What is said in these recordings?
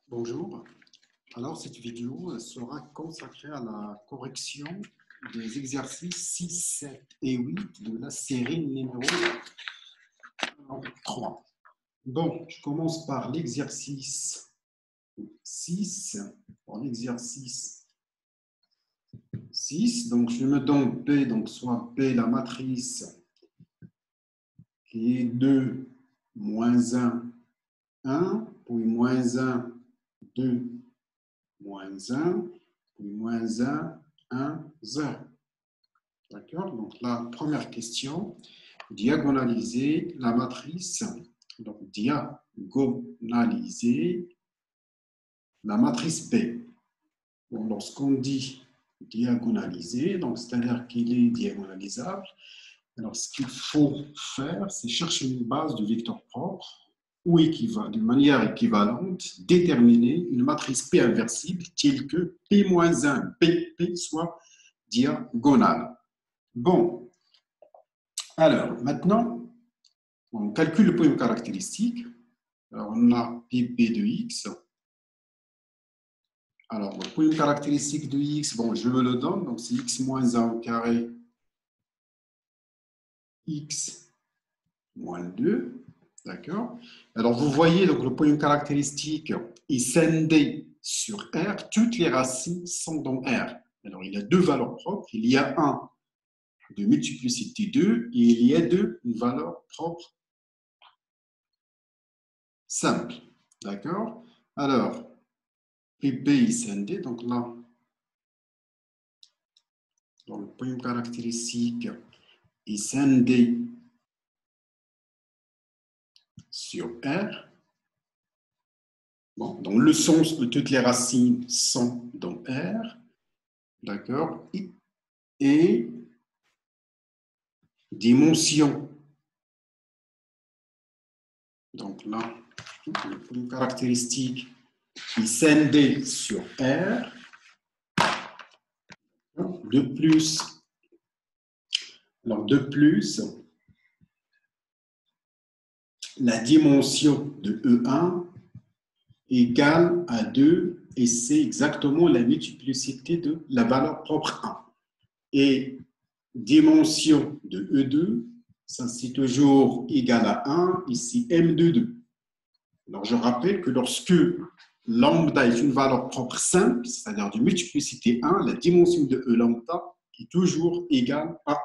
Bonjour. Alors, cette vidéo sera consacrée à la correction des exercices 6, 7 et 8 de la série numéro 3. Bon, je commence par l'exercice 6. Pour l'exercice 6, donc je me donne P, donc soit P, la matrice qui est 2, moins 1, 1, puis moins 1, 2, moins 1, puis moins 1, 1, 0. D'accord? Donc, la première question, diagonaliser la matrice. Donc, diagonaliser la matrice B. Bon, lorsqu'on dit diagonaliser, donc c'est-à-dire qu'il est diagonalisable, alors ce qu'il faut faire, c'est chercher une base de vecteur propre ou de manière équivalente, déterminer une matrice P inversible telle que P-1 BP soit diagonale. Bon, alors maintenant, on calcule le point caractéristique. Alors, on a PP de X. Alors, le point caractéristique de X, bon, je me le donne, donc c'est X moins 1 au carré, X moins 2. D'accord? Alors, vous voyez, donc, le point caractéristique est scindé sur R. Toutes les racines sont dans R. Alors, il y a deux valeurs propres. Il y a un de multiplicité 2 et il y a deux valeurs propres simples. D'accord? Alors, PP est scindé, donc là, dans le point caractéristique est scindé sur R. Bon, dans le sens où toutes les racines sont dans R. D'accord? Et dimension. Donc là, le point caractéristique est scindé sur R. De plus, alors de plus, la dimension de E1 égale à 2 et c'est exactement la multiplicité de la valeur propre 1. Et dimension de E2, ça c'est toujours égal à 1, ici M de 2. Alors je rappelle que lorsque lambda est une valeur propre simple, c'est-à-dire de multiplicité 1, la dimension de E lambda est toujours égale à 1.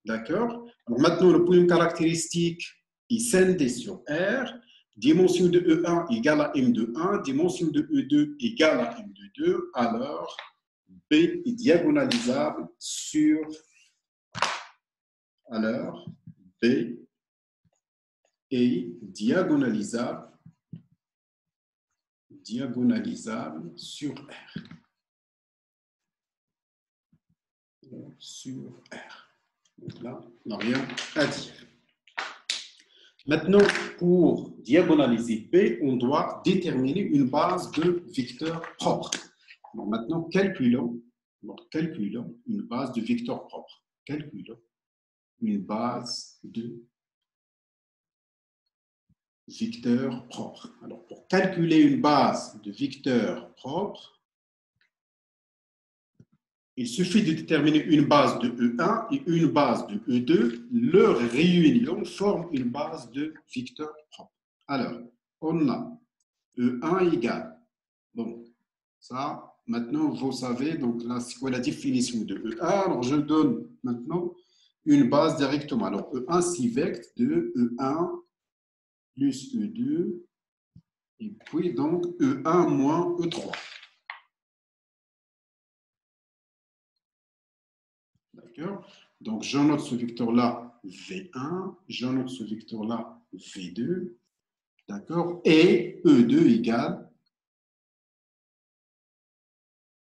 D'accord? Alors maintenant, le point caractéristique est scindé sur R. Dimension de E1 égale à M de 1. Dimension de E2 égale à M de 2. Alors, B est diagonalisable sur... Alors, B est diagonalisable sur R. Sur R. Donc là, on n'a rien à dire. Maintenant, pour diagonaliser P, on doit déterminer une base de vecteurs propres. Bon, maintenant, calculons une base de vecteurs propres. Calculons une base de vecteurs propres. Alors, pour calculer une base de vecteurs propres, il suffit de déterminer une base de E1 et une base de E2. Leur réunion forme une base de vecteurs propres. Alors, on a E1 égale. Bon, ça, maintenant, vous savez, donc là, c'est quoi la définition de E1? Alors, je donne maintenant une base directement. Alors, E1, c'est vecteur de E1 plus E2, et puis donc E1 moins E3. D'accord? Donc, je note ce vecteur-là V1, je note ce vecteur-là V2, d'accord? Et E2 égale,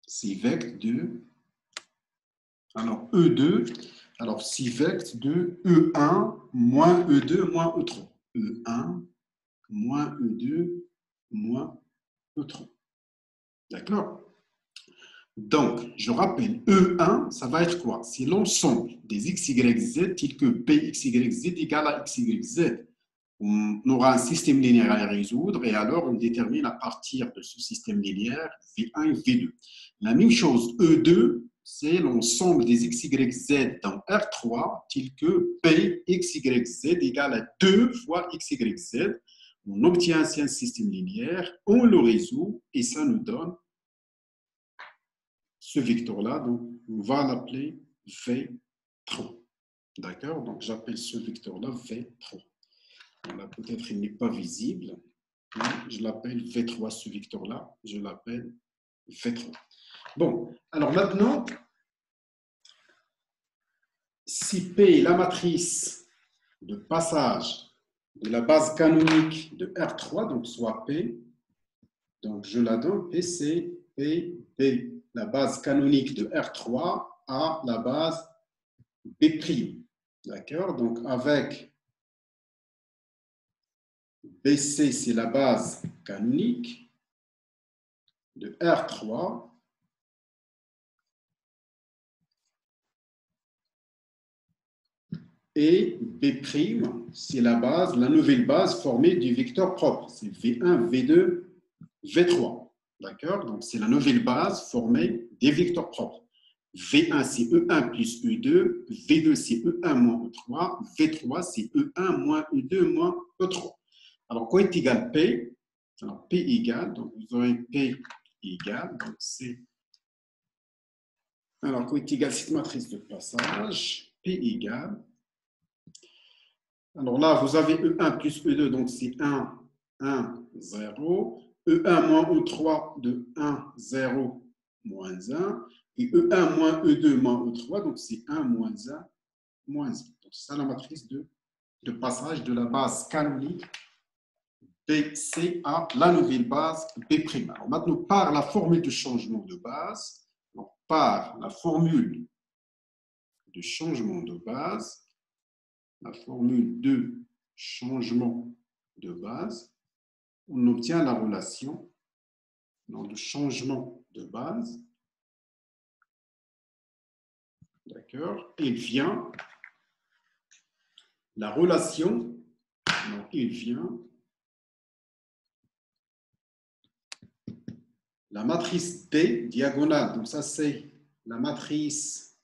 c'est vecteur de, alors E2, alors c'est vecteur de E1 moins E2 moins E3. E1 moins E2 moins E3. D'accord? Donc, je rappelle, E1, ça va être quoi? C'est l'ensemble des x, y, z, tel que p, x, y, z égale à x, y, z. on aura un système linéaire à résoudre et alors on détermine à partir de ce système linéaire V1 et V2. La même chose, E2, c'est l'ensemble des x, y, z dans R3, tel que P, x, y, z égale à 2 fois x, y, z. On obtient ainsi un système linéaire, on le résout et ça nous donne ce vecteur-là. Donc, on va l'appeler V3. D'accord? Donc, j'appelle ce vecteur-là V3. Là, peut-être il n'est pas visible. Je l'appelle V3, ce vecteur-là. Je l'appelle V3. Bon, alors maintenant, si P est la matrice de passage de la base canonique de R3, donc soit P, donc je la donne PC, P, B, la base canonique de R3 à la base B'. D'accord? Donc avec BC, c'est la base canonique de R3. Et B', c'est la base, la nouvelle base formée du vecteur propre. C'est V1, V2, V3. D'accord? Donc, c'est la nouvelle base formée des vecteurs propres. V1, c'est E1 plus E2. V2, c'est E1 moins E3. V3, c'est E1 moins E2 moins E3. Alors, quoi est égal P? Alors, P égale, donc vous aurez P égale, donc c'est. Alors, quoi est égal cette matrice de passage? P égale. Alors là, vous avez E1 plus E2, donc c'est 1, 1, 0. E1 moins E3 de 1, 0, moins 1. Et E1 moins E2 moins E3, donc c'est 1, moins 1, moins 1. Donc c'est ça la matrice de passage de la base canonique BC à la nouvelle base B'. Alors maintenant, par la formule de changement de base, donc par la formule de changement de base, la formule de changement de base, on obtient la relation de changement de base. D'accord? Il vient la relation, donc il vient la matrice D diagonale. Donc ça, c'est la matrice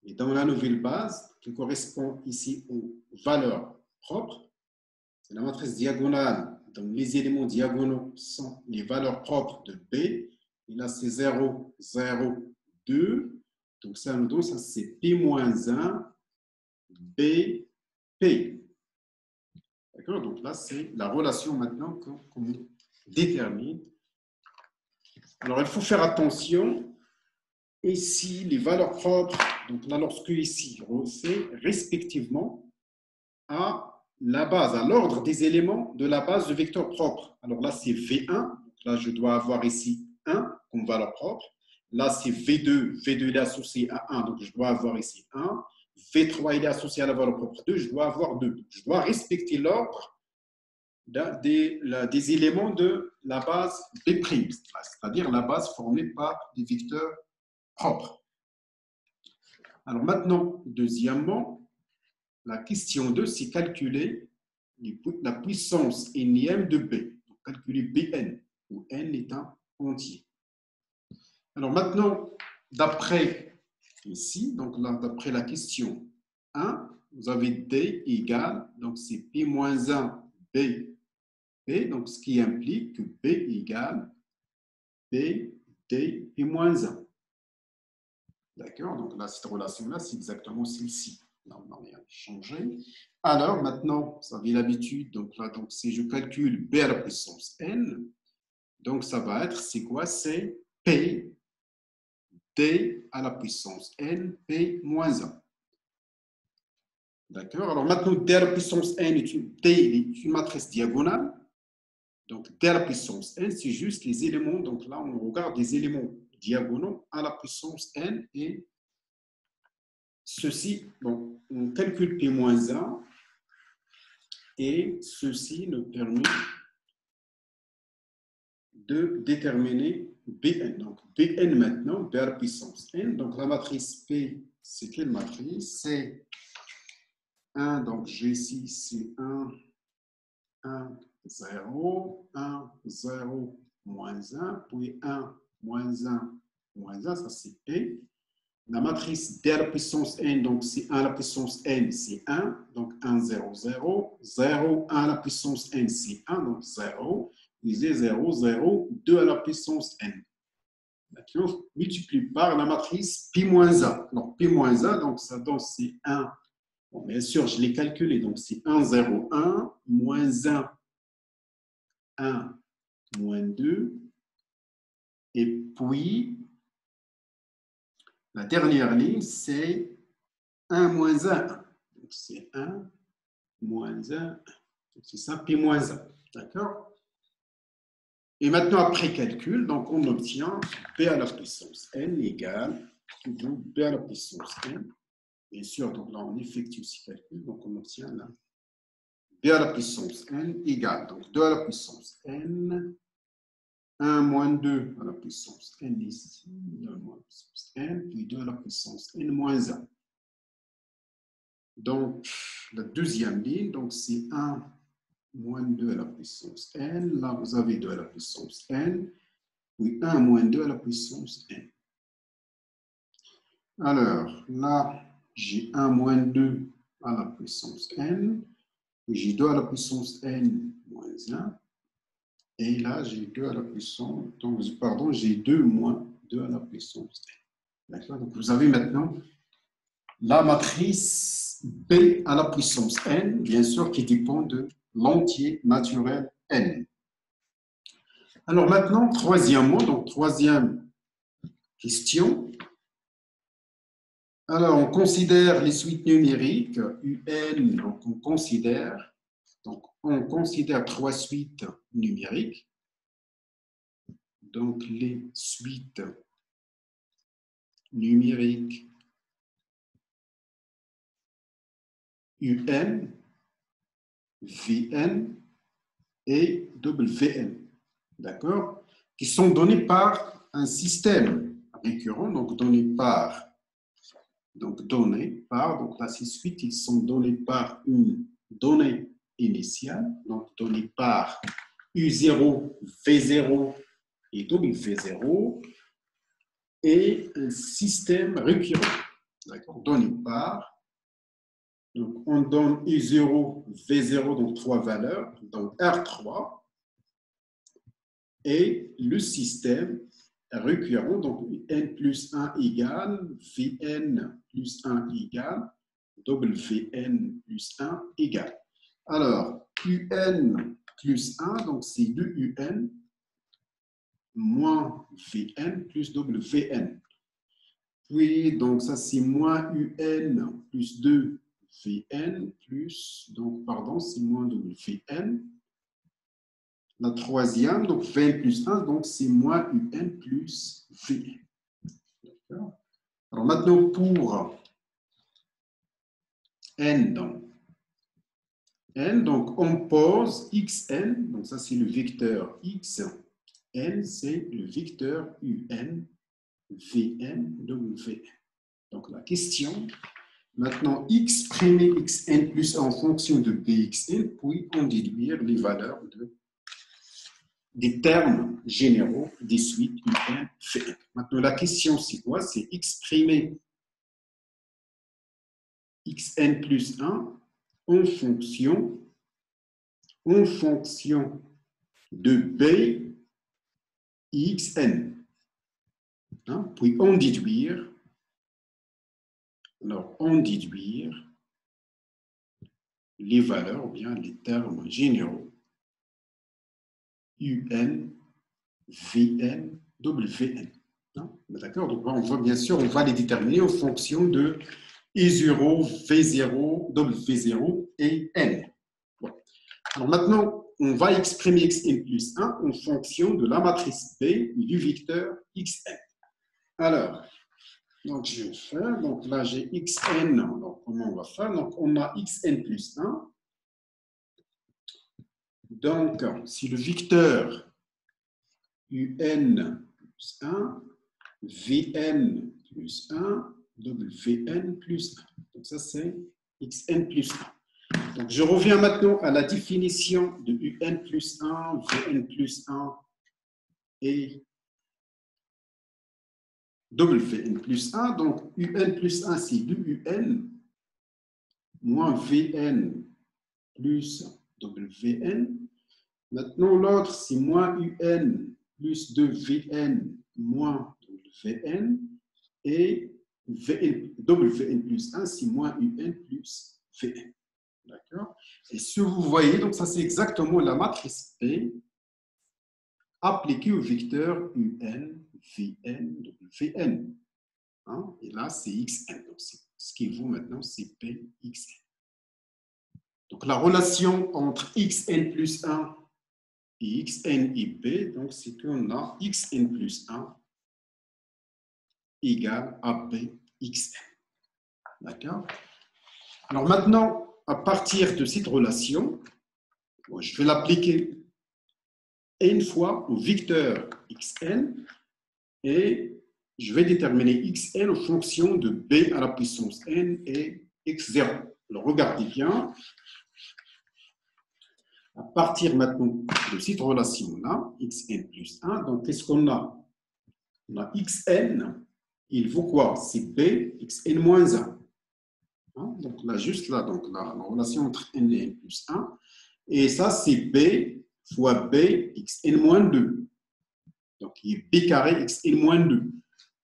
et dans la nouvelle base qui correspond ici aux valeurs propres. C'est la matrice diagonale. Donc les éléments diagonaux sont les valeurs propres de B. Et là, c'est 0, 0, 2. Donc ça nous donne, ça c'est P-1, B, P. D'accord? Donc là, c'est la relation maintenant qu'on détermine. Alors, il faut faire attention. Ici, les valeurs propres, donc là, lorsque ici, c'est respectivement à la base, à l'ordre des éléments de la base de vecteur propre. Alors là, c'est V1. Donc là, je dois avoir ici 1 comme valeur propre. Là, c'est V2. V2 il est associé à 1, donc je dois avoir ici 1. V3 il est associé à la valeur propre 2, je dois avoir 2. Je dois respecter l'ordre des éléments de la base B', c'est-à-dire la base formée par des vecteurs propres. Alors maintenant, deuxièmement, la question 2, c'est calculer la puissance énième de B. Donc, calculer Bn, où n est un entier. Alors maintenant, d'après ici, donc là, d'après la question 1, vous avez D égale, donc c'est P-1 B, P, donc ce qui implique que B égale B, D, P-1. D'accord? Donc là, cette relation-là, c'est exactement celle-ci. Non, rien changé. Alors maintenant, vous avez l'habitude, donc là, donc, si je calcule B à la puissance n, donc ça va être, c'est quoi? C'est P D à la puissance n, P moins 1. D'accord? Alors maintenant, D à la puissance n est une matrice diagonale. Donc, D à la puissance n, c'est juste les éléments. Donc là, on regarde les éléments diagonaux à la puissance n et ceci, bon, on calcule P-1 et ceci nous permet de déterminer Bn. Donc, Bn maintenant, B à la puissance n. Donc, la matrice P, c'est quelle matrice? C'est 1, donc j'ai ici, c'est 1, 1, 0, 1, 0, moins 1, puis 1, moins 1, moins 1, ça c'est P. La matrice B à la puissance n, donc c'est 1 à la puissance n, c'est 1, donc 1, 0, 0. 0, 1 à la puissance n, c'est 1, donc 0. Lisez 0, 0, 2 à la puissance n. D'accord? Multiplie par la matrice pi moins 1. Donc pi moins 1, donc ça donne c'est 1. Bon, bien sûr, je l'ai calculé, donc c'est 1, 0, 1, moins 1, 1, moins 2. Et puis, la dernière ligne, c'est 1 moins 1. Donc, c'est 1 moins 1. C'est ça, pi moins 1. D'accord? Et maintenant, après calcul, donc on obtient b à la puissance n égale b à la puissance n. Bien sûr, donc là, on effectue ce calcul. Donc, on obtient là b à la puissance n égale donc 2 à la puissance n, 1 moins 2 à la puissance n ici, 2 à la puissance n, puis 2 à la puissance n moins 1. Donc, la deuxième ligne, donc c'est 1 moins 2 à la puissance n. Là, vous avez 2 à la puissance n, puis 1 moins 2 à la puissance n. Alors, là, j'ai 1 moins 2 à la puissance n, puis j'ai 2 à la puissance n moins 1. Et là, j'ai 2 à la puissance, donc, pardon, j'ai 2 moins 2 à la puissance n. D'accord? Donc, vous avez maintenant la matrice B à la puissance n, bien sûr, qui dépend de l'entier naturel n. Alors maintenant, troisièmement, donc troisième question. Alors, on considère les suites numériques UN, donc on considère 3 suites numériques. Donc, les suites numériques UN, VN et WN, d'accord, qui sont données par un système récurrent, donc donné par, donc là, ces suites, ils sont donnés par une donnée initiale, donc donnée par U0, V0 et W0, et un système récurrent, d'accord, donné par, donc on donne U0, V0, donc 3 valeurs, donc R3, et le système récurrent, donc n plus 1 égale Vn plus 1 égale Wn plus 1 égale. Alors, Un plus 1, donc c'est 2 Un moins Vn plus Wn. Puis, donc ça c'est moins Un plus 2 Vn plus, donc pardon, c'est moins Wn. La troisième, donc Vn plus 1, donc c'est moins Un plus Vn. D'accord? Alors maintenant, pour n, donc on pose xn, donc ça c'est le vecteur x, n c'est le vecteur un, vn, wn. Donc la question, maintenant exprimer xn plus 1 en fonction de bxn, puis en déduire les valeurs des termes généraux des suites un, vn. Maintenant la question c'est quoi? C'est exprimer xn plus 1 en fonction de b xn. Hein? Puis en déduire, les valeurs, ou bien les termes généraux un, vn, wn. Hein? D'accord? Donc on va bien sûr, on va les déterminer en fonction de I0, V0, W0 et N. Bon. Alors maintenant, on va exprimer xn plus 1 en fonction de la matrice B du vecteur xn. Alors, donc je vais faire, donc là j'ai xn, donc comment on va faire? Donc on a xn plus 1. Donc, si le vecteur un plus 1, vn plus 1, wn plus 1. Donc ça c'est xn plus 1. Donc, je reviens maintenant à la définition de UN plus 1, Vn plus 1 et Wn plus 1. Donc, UN plus 1, c'est 2UN moins Vn plus Wn. Maintenant, l'autre, c'est moins UN plus 2Vn moins Vn. Et Wn plus 1, c'est moins UN plus Vn. D'accord? Et si vous voyez, donc ça, c'est exactement la matrice P appliquée au vecteur UN, Vn, Vn. Hein? Et là, c'est Xn. Donc, ce qui vaut maintenant, c'est Pxn. Donc, la relation entre Xn plus 1 et Xn et P, donc c'est qu'on a Xn plus 1 égale à Pxn. D'accord? Alors maintenant, à partir de cette relation, je vais l'appliquer une fois au vecteur Xn et je vais déterminer Xn en fonction de B à la puissance n et X0. Alors regardez bien. À partir maintenant de cette relation-là, Xn plus 1, donc qu'est-ce qu'on a? On a Xn, il vaut quoi? C'est B, Xn moins 1. Hein? Donc là, juste là, donc la relation entre n et n plus 1. Et ça, c'est B fois B, Xn moins 2. Donc, il est B carré, Xn moins 2.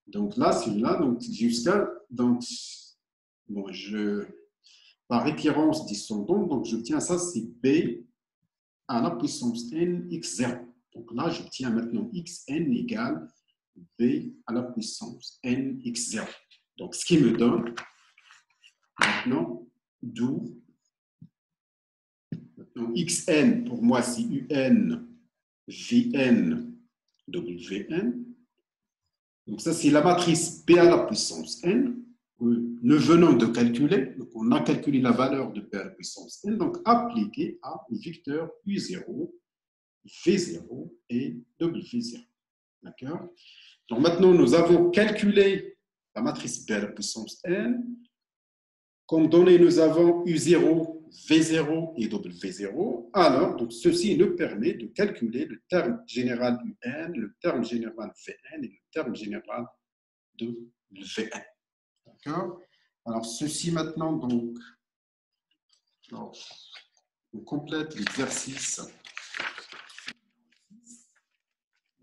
Donc là, celui-là, donc jusqu'à, donc, bon, par récurrence descendante, donc j'obtiens ça, c'est B à la puissance n, x0. Donc là, j'obtiens maintenant xn égale b à la puissance n, x0. Donc, ce qui me donne maintenant, d'où xn, pour moi, c'est un, vn, wn. Donc, ça, c'est la matrice p à la puissance n. Nous venons de calculer, donc on a calculé la valeur de p à la puissance n, donc appliquée à vecteur u0, v0 et w0. D'accord? Donc maintenant, nous avons calculé la matrice p à la puissance n. Comme donné, nous avons u0, v0 et w0. Alors, donc, ceci nous permet de calculer le terme général un, le terme général vn et le terme général de vn. D'accord? Alors, ceci maintenant, donc, on complète l'exercice.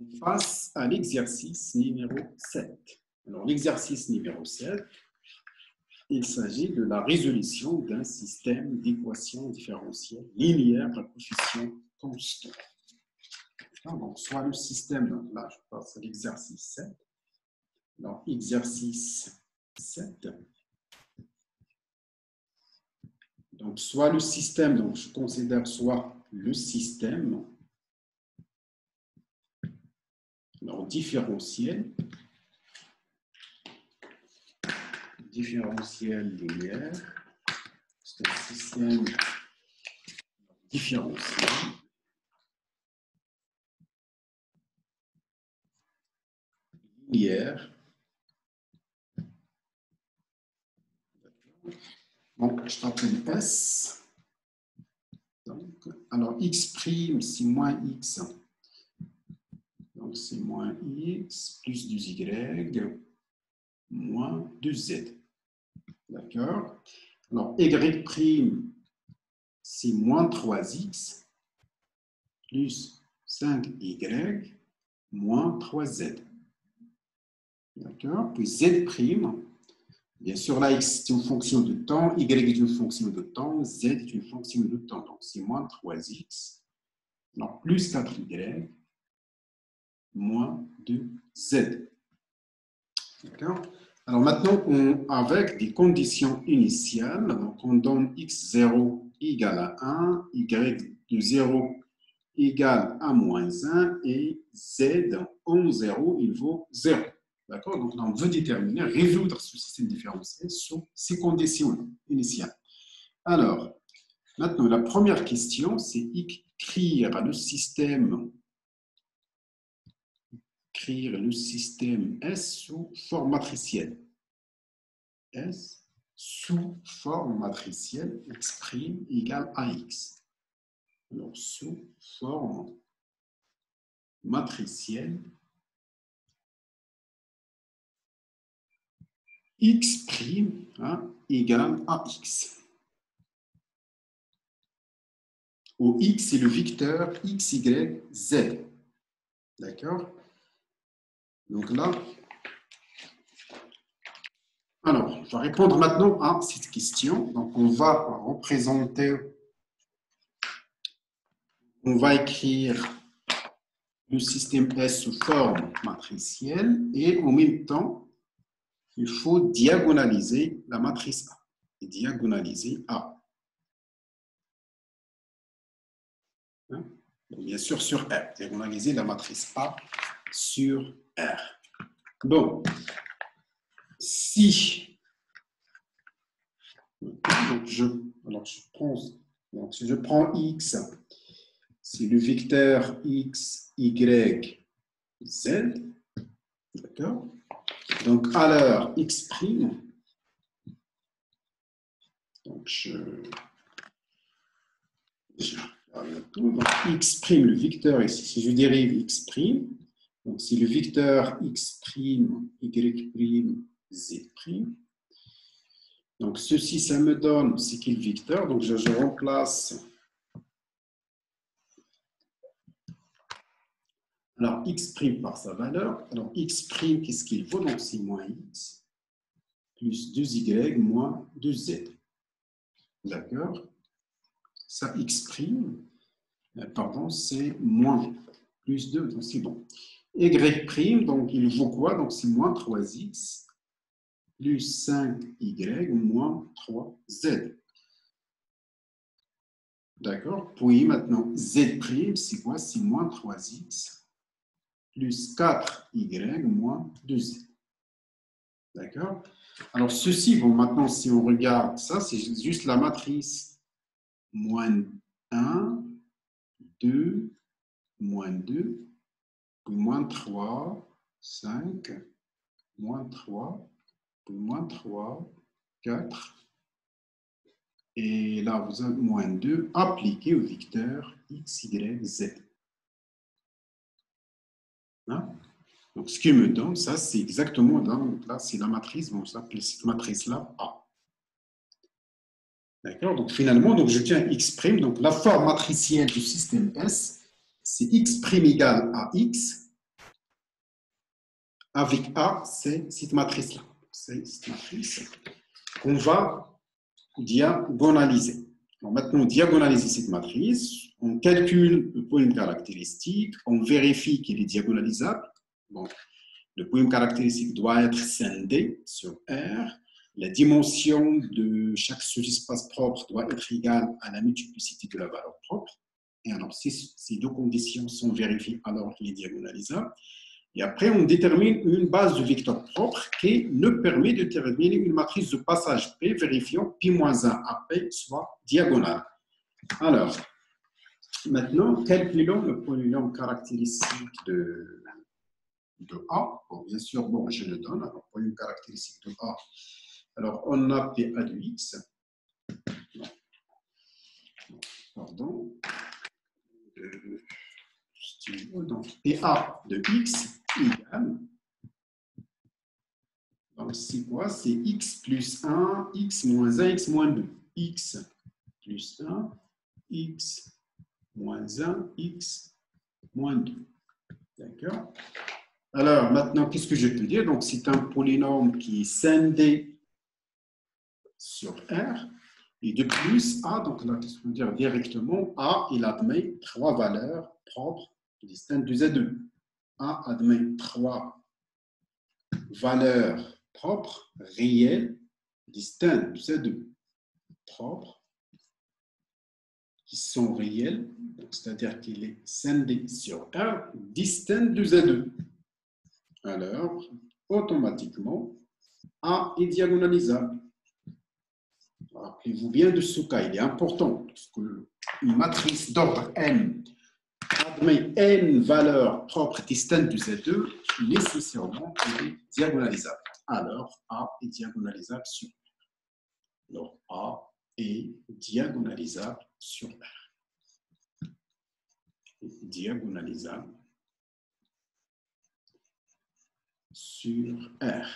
On passe à l'exercice numéro 7. Alors, l'exercice numéro 7, il s'agit de la résolution d'un système d'équations différentielles linéaires à coefficients constants. Donc, soit le système, donc là, je passe à l'exercice 7. Alors, exercice 7. Donc, soit le système, donc je considère soit le système, alors différentiel linéaire, c'est un système différentiel linéaire. Donc, je t'appelle S. Donc, alors, x', c'est moins x. Donc, c'est moins x plus 2y moins 2z. D'accord? Alors, y', c'est moins 3x plus 5y moins 3z. D'accord? Puis z', bien sûr, là, x est une fonction de temps, y est une fonction de temps, z est une fonction de temps. Donc, c'est moins 3x, alors plus 4y, moins 2z. D'accord? Alors maintenant, avec des conditions initiales, donc on donne x0 égale à 1, y de 0 égale à moins 1 et z en 0, il vaut 0. D'accord? Donc là, on veut déterminer, résoudre ce système différentiel sous ces conditions initiales. Alors, maintenant, la première question, c'est écrire le système S sous forme matricielle. S sous forme matricielle x' égale AX. Alors, sous forme matricielle x' égale AX. Où x est le vecteur x, y, z. D'accord? Donc là, alors, je vais répondre maintenant à cette question. Donc, on va représenter, on va écrire le système S sous forme matricielle et en même temps, il faut diagonaliser la matrice A et diagonaliser A. Hein? Bien sûr, sur R. Diagonaliser la matrice A sur R. Bon, si si je prends X, c'est le vecteur X, Y, Z. D'accord? Donc, alors, X', donc donc, X', le vecteur ici, si je dérive X', donc c'est le vecteur X', Y', Z'. Donc, ceci, ça me donne, c'est quel vecteur? Donc, je remplace. Alors, X' par sa valeur. Alors, X', qu'est-ce qu'il vaut? Donc, c'est moins X plus 2Y moins 2Z. D'accord? Ça, X', pardon, c'est moins plus 2, donc c'est bon. Y', donc il vaut quoi? Donc, c'est moins 3X plus 5Y moins 3Z. D'accord? Puis maintenant, Z', c'est quoi? C'est moins 3X plus 4Y moins 2Z. D'accord? Alors, ceci, bon, maintenant, si on regarde ça, c'est juste la matrice. Moins 1, 2, moins 2, moins 3, 5, moins 3, moins 3, 4. Et là, vous avez moins 2 appliqué au vecteur x, y, z. Hein? Donc, ce qui me donne, ça, c'est exactement, là, c'est la matrice, bon, ça s'appelle cette matrice-là A. D'accord? Donc, finalement, donc, je tiens x', donc la forme matricielle du système S, c'est x' égale à x, avec A, c'est cette matrice-là. C'est cette matrice qu'on va diagonaliser. Donc, maintenant, on diagonalise cette matrice, on calcule le point caractéristique, on vérifie qu'il est diagonalisable. Bon, le point caractéristique doit être scindé sur R. La dimension de chaque sous-espace propre doit être égale à la multiplicité de la valeur propre. Et alors, si ces deux conditions sont vérifiées, alors il est diagonalisable. Et après, on détermine une base de vecteur propre qui nous permet de déterminer une matrice de passage P vérifiant P-1 à P soit diagonale. Alors, maintenant, calculons le polynôme caractéristique de A. Bon, bien sûr, bon, je le donne. Alors, polynôme caractéristique de A. Alors, on a PA de X. Pardon. Donc, PA de X égale. Donc, c'est quoi? C'est x plus 1, x moins 1, x moins 2. X plus 1, x moins 1, x moins 2. D'accord? Alors, maintenant, qu'est-ce que je peux dire? Donc, c'est un polynôme qui est scindé sur R. Et de plus, A, donc là, qu'est-ce qu'on peut dire directement? A, il admet 3 valeurs propres distinctes de Z2. A admet 3 valeurs propres, réelles, distinctes de Z2. Propres, qui sont réelles, c'est-à-dire qu'il est scindé sur R, distinct de Z2. Alors, automatiquement, A est diagonalisable. Rappelez-vous bien de ce cas, il est important, parce qu'une matrice d'ordre n admet n valeurs propres distinctes de Z2, nécessairement elle est diagonalisable. Alors, A est diagonalisable sur R. Alors, A est diagonalisable sur R. Diagonalisable sur R.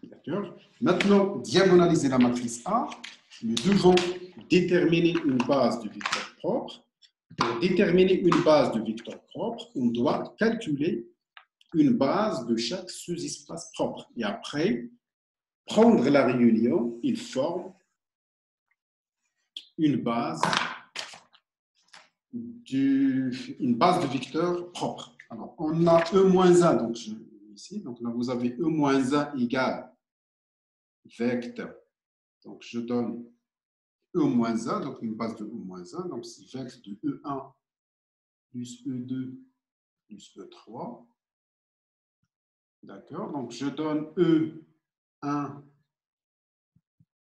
D'accord. Maintenant, diagonaliser la matrice A, nous devons déterminer une base de vecteur propre. Pour déterminer une base de vecteur propre, on doit calculer une base de chaque sous-espace propre. Et après, prendre la réunion, il forme une base de vecteurs propres. Alors, on a E-1, donc ici, donc là vous avez E-1 égale vecteur. Donc je donne E-1, donc une base de E-1, donc c'est vecteur de E1 plus E2 plus E3. D'accord, donc je donne E1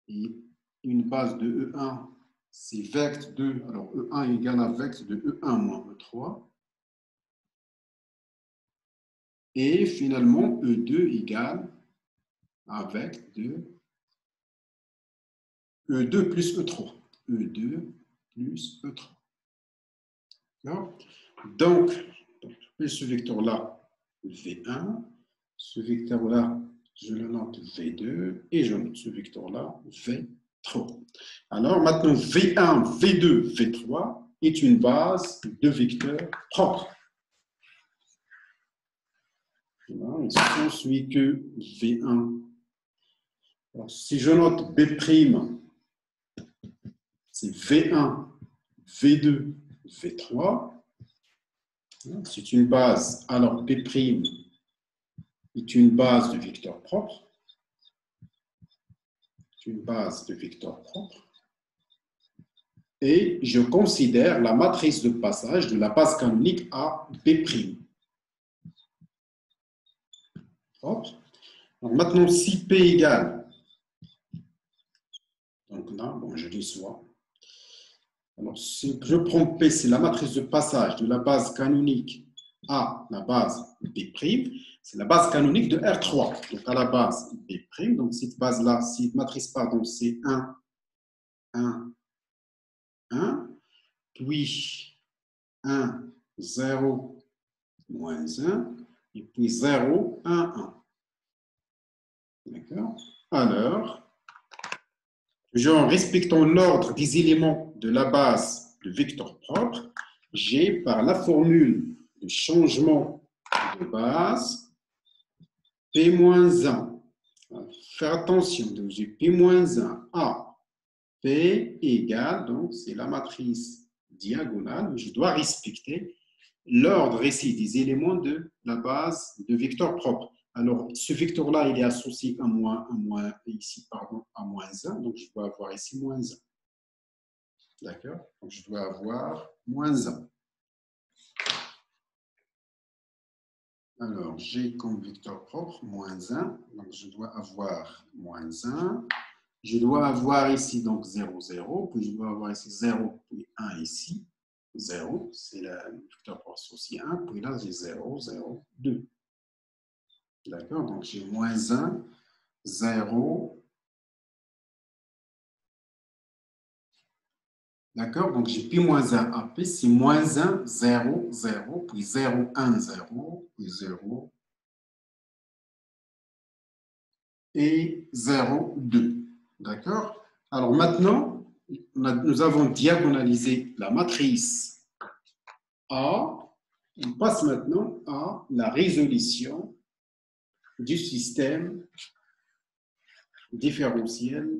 et une base de E1, c'est vecteur de, alors E1 égale à vecteur de E1 moins E3. Et finalement, E2 égale à vecteur de E2 plus E3. E2 plus E3. D'accord? Donc, ce vecteur-là, V1. Ce vecteur-là, je le note V2. Et je note ce vecteur-là, V3. Alors, maintenant, V1, V2, V3 est une base de vecteurs propres. Voilà, il s'ensuit que V1. Alors, si je note B', c'est V1, V2, V3. C'est une base. Alors, B' est une base de vecteurs propres. C'est une base de vecteurs propres. Et je considère la matrice de passage de la base canonique à B'. Propre. Donc, maintenant, si P égale, donc là, bon, je déçois. Alors, si je prends P, c'est la matrice de passage de la base canonique à la base B', c'est la base canonique de R3. Donc, à la base B', donc cette base-là, cette matrice, pardon, c'est 1, 1, 1, puis 1, 0, moins 1, et puis 0, 1, 1. D'accord? Alors, en respectant l'ordre des éléments de la base de vecteur propre, j'ai par la formule de changement de base P-1. Faire attention, donc j'ai P-1 à P égale, donc c'est la matrice diagonale, je dois respecter l'ordre ici des éléments de la base de vecteur propre. Alors, ce vecteur-là, il est associé à moins, ici, pardon, à moins 1, donc je dois avoir ici moins 1. D'accord? Donc, je dois avoir moins 1. Alors, j'ai comme vecteur propre moins 1, donc je dois avoir moins 1. Je dois avoir ici donc 0, 0, puis je dois avoir ici 0, puis 1 ici. 0, c'est le vecteur propre associé 1, puis là j'ai 0, 0, 2. D'accord? Donc j'ai moins 1, 0. D'accord? Donc j'ai pi moins 1 à P, c'est moins 1, 0, 0, puis 0, 1, 0, puis 0 et 0, 2. D'accord? Alors maintenant, nous avons diagonalisé la matrice A. On passe maintenant à la résolution du système différentiel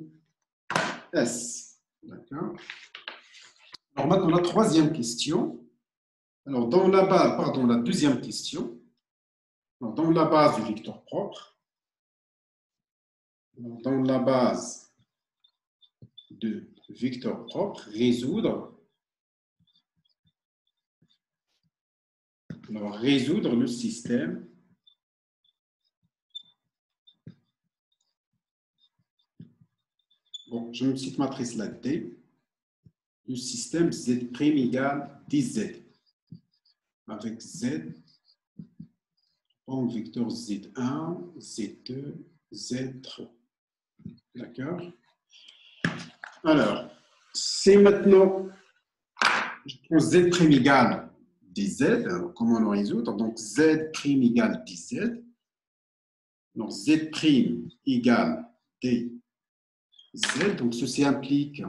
S. D'accord? Alors maintenant, la troisième question. Alors, dans la base, pardon, la deuxième question. Alors, dans la base du vecteur propre, dans la base de vecteur propre, résoudre le système bon, je me cite matrice là D, le système Z' égale dz, avec Z en vecteur Z1, Z2, Z3. D'accord? Alors, c'est maintenant, je prends z' égale dz. Alors, comment le résoudre? Donc, z' égale dz. Donc, z' égale dz. Donc, ceci implique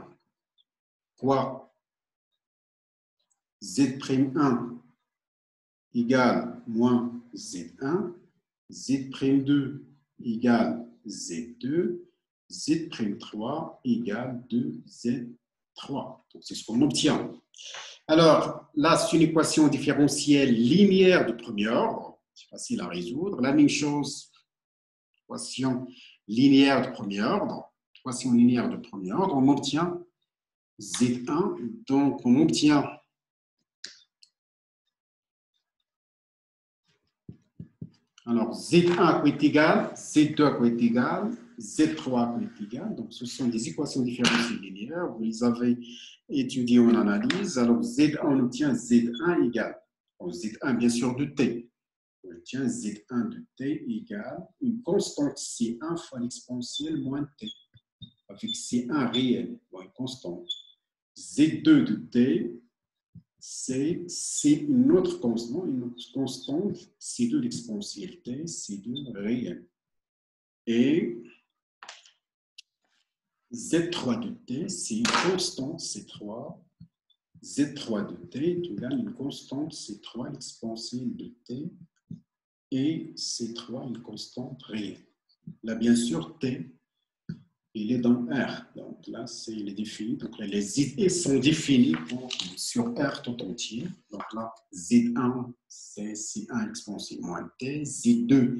quoi? Z'1 égale moins Z1, Z'2 égale Z2, Z'3 égale 2Z3. Donc, c'est ce qu'on obtient. Alors, là, c'est une équation différentielle linéaire de premier ordre. C'est facile à résoudre. La même chose, équation linéaire de premier ordre. Équation linéaire de premier ordre, on obtient Z1. Donc, on obtient alors, Z1 à quoi est égal, Z2 à quoi est égal, Z3 à quoi est égal. Donc, ce sont des équations différentielles linéaires. Vous les avez étudiées en analyse. Alors, Z1, on obtient Z1 égale, Z1 bien sûr de T. On obtient Z1 de T égale une constante C1 fois l'exponentielle moins T, avec C1 réel, une constante. Z2 de T, c'est une autre constante, C2 l'exponentielle T, C2 réel. Et Z3 de T, c'est une constante C3. Z3 de T est égal à une constante C3 l'exponentielle de T et C3 une constante réelle. Là, bien sûr, T, il est dans R. Donc là, il est défini. Donc là, les idées sont définies sur R tout entier. Donc là, Z1, c'est C1 exponentielle moins T. Z2,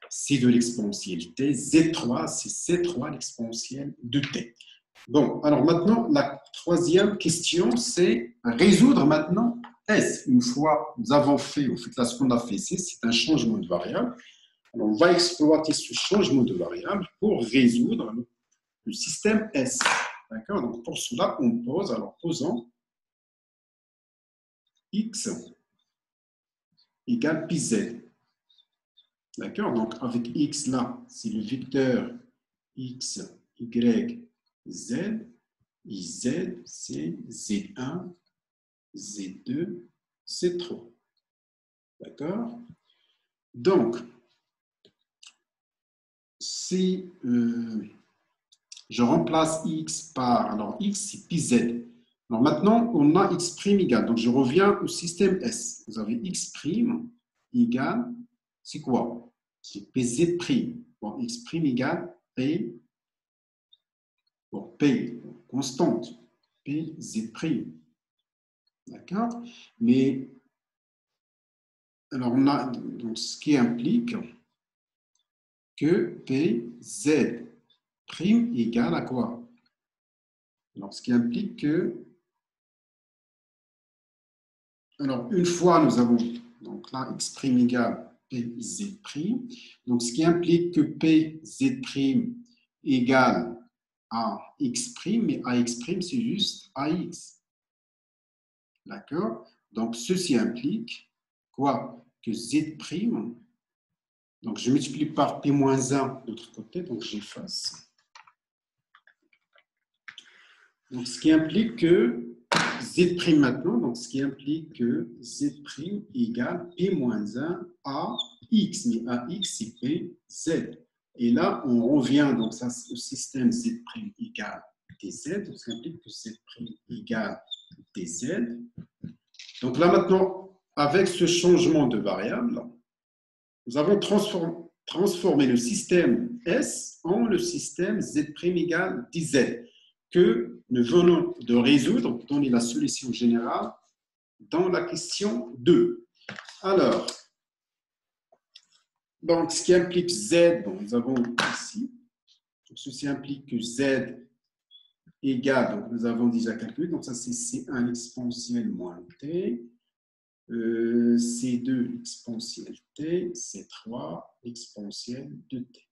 C2 l'exponentielle T. Z3, c'est C3 l'exponentielle de T. Bon, alors maintenant, la troisième question, c'est résoudre maintenant S. Une fois nous avons fait, là, ce qu'on a fait, c'est un changement de variable. Alors, on va exploiter ce changement de variable pour résoudre le système S. D'accord? Donc, pour cela, on pose, alors posons X égale pi Z. D'accord? Donc, avec X là, c'est le vecteur X, Y, Z. Et Z, c'est Z1, Z2, Z3. D'accord? Donc, si je remplace X par, alors X, c'est pi Z. Alors maintenant, on a X' égale. Donc, je reviens au système S. Vous avez X' égale, c'est quoi? C'est PZ'. Bon, X' égale P, bon, P, constante, PZ'. D'accord? Mais, alors, on a donc, ce qui implique que PZ' égale à quoi? Alors, ce qui implique que alors, une fois, nous avons donc là X' égale PZ'. Donc, ce qui implique que PZ' égale à X', mais AX', c'est juste AX. D'accord? Donc, ceci implique quoi? Que Z', donc je multiplie par P-1 de l'autre côté, donc j'efface. Donc, ce qui implique que Z' maintenant, donc ce qui implique que Z' égale P-1 à X, mais à X c'est PZ. Et là, on revient donc ça, au système Z' égale TZ, donc ce qui implique que Z' égale TZ. Donc là maintenant, avec ce changement de variable, nous avons transformé le système S en le système Z' égale DZ, que nous venons de résoudre, donner la solution générale dans la question 2. Alors, donc, ce qui implique Z, bon, nous avons ici, donc, ceci implique que Z égale, donc nous avons déjà calculé, donc ça c'est C1 exponentielle moins T, C2 exponentielle T, C3 exponentielle de T.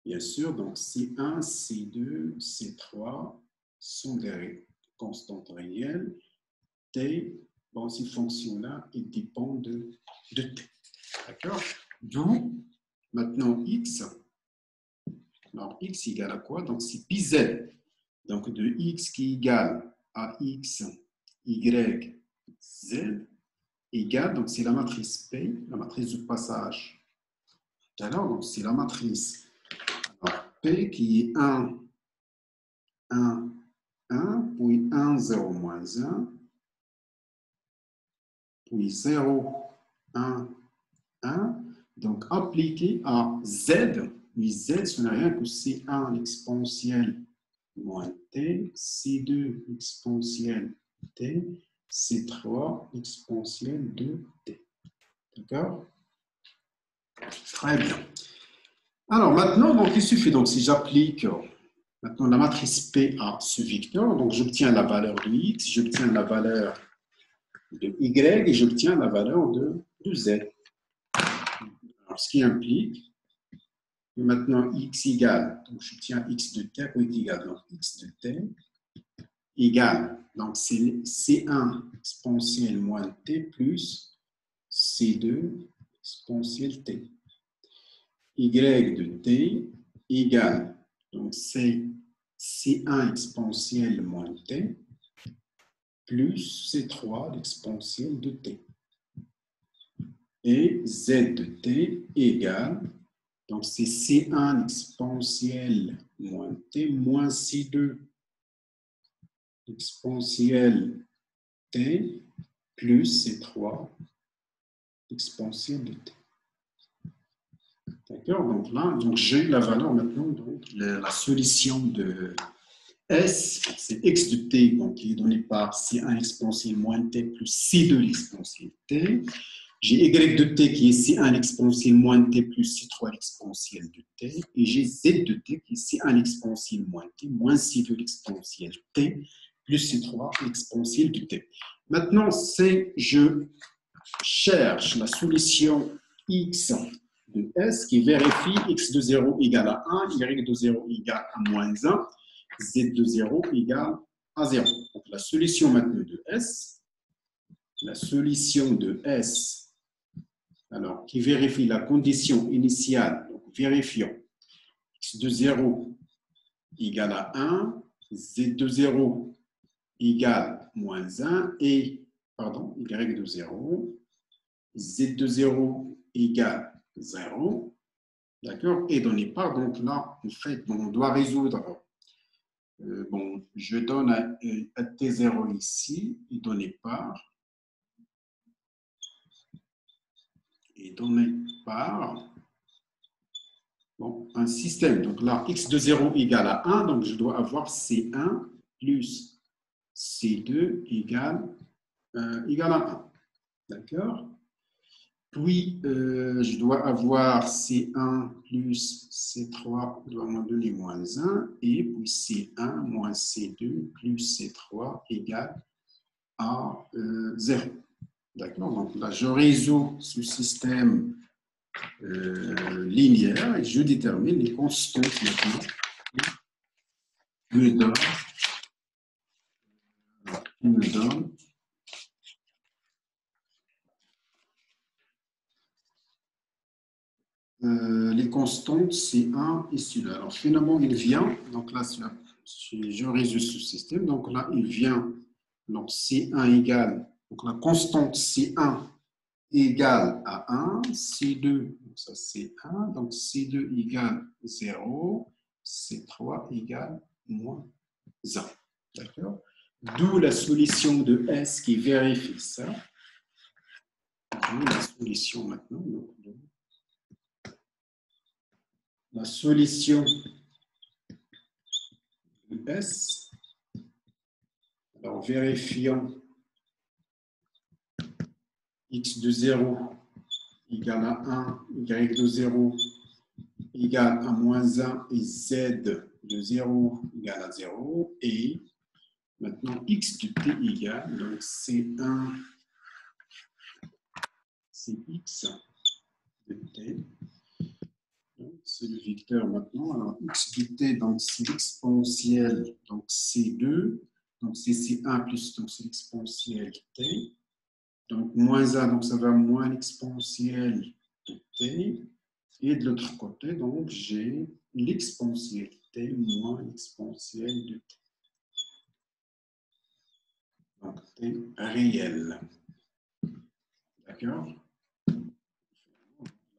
Bien sûr, donc C1, C2, C3 sont des constantes réelles. T, bon, ces fonctions-là, elles dépendent de T. D'accord? D'où, maintenant, X Alors, x égale à quoi? Donc, c'est pi z. Donc, de x qui est égal à x, y, z, égale, donc c'est la matrice P, la matrice de passage. Alors, donc c'est la matrice alors, P qui est 1, 1, 1, puis 1, 0, moins 1, puis 0, 1, 1. Donc, appliqué à Z, oui, Z, ce n'est rien que C1 exponentielle moins T, C2 exponentielle T, C3 exponentielle de T. D'accord? Très bien. Alors maintenant, donc, il suffit, donc, si j'applique maintenant la matrice P à ce vecteur, donc j'obtiens la valeur de X, j'obtiens la valeur de Y et j'obtiens la valeur de Z. Alors, ce qui implique que maintenant X égale, donc j'obtiens X de T, est égal, donc X de T égale, donc c'est C1 exponentielle moins T plus C2 exponentielle T. Y de T égale, donc c'est C1 exponentielle moins T plus C3 exponentielle de T. Et Z de T égale, donc c'est C1 exponentielle moins T moins C2 exponentielle T plus C3 exponentielle de T. D'accord? Donc là, donc j'ai la valeur maintenant, donc la solution de S, c'est x de t, donc qui est donné par C1 exponentielle moins t plus C2 exponentielle t. J'ai y de t qui est C1 exponentielle moins t plus C3 exponentielle de t. Et j'ai z de t qui est C1 exponentielle moins t moins C2 exponentielle t plus C3 exponentielle de t. Maintenant, je cherche la solution x de S qui vérifie x de 0 égale à 1, y de 0 égale à moins 1, z de 0 égale à 0. Donc la solution maintenant de S, alors qui vérifie la condition initiale, donc vérifions x de 0 égale à 1, z de 0 égale moins 1 et, pardon, y de 0, z de 0 égale 0, d'accord, et donné par, donc là, en fait, on doit résoudre, bon, je donne à T0 ici, et donné par bon, un système, donc là, x de 0 égale à 1, donc je dois avoir C1 plus C2 égale à 1, d'accord. Puis, je dois avoir C1 plus C3 doit m'en donner moins 1. Et puis C1 moins C2 plus C3 égale à 0. D'accord? Donc là, je résous ce système linéaire et je détermine les constantes maintenant. Qui me donne les constantes C1 et C2. Alors finalement, il vient, donc là, je résous ce système, donc là, il vient, donc C1 égale, donc la constante C1 égale à 1, C2, donc ça c'est 1, donc C2 égale 0, C3 égale moins 1. D'accord? D'où la solution de S qui vérifie ça. D'où la solution maintenant. Donc, la solution de S. Alors, vérifions x de 0 égale à 1, y de 0 égale à moins 1 et z de 0 égale à 0. Et maintenant, x de t égale, donc C1, c'est x de t. C'est le vecteur maintenant. Alors, x de t, donc c'est l'exponentielle, donc C2, donc c'est C1 plus, donc c'est l'exponentielle t. Donc, moins 1, donc ça va moins l'exponentielle de t. Et de l'autre côté, donc j'ai l'exponentielle t moins l'exponentielle de t. Donc, t réel. D'accord?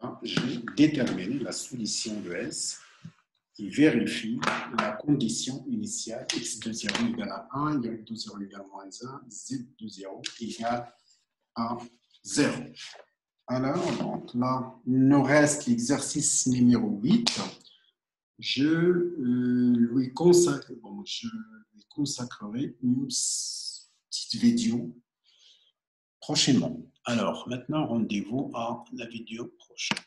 Là, j'ai déterminé la solution de S qui vérifie la condition initiale x de 0 égale à 1, y de 0 égale à moins 1, z de 0 égale à 0. Alors, donc là, il nous reste l'exercice numéro 8. Je lui consacrerai une petite vidéo prochainement. Alors, maintenant, rendez-vous à la vidéo prochaine.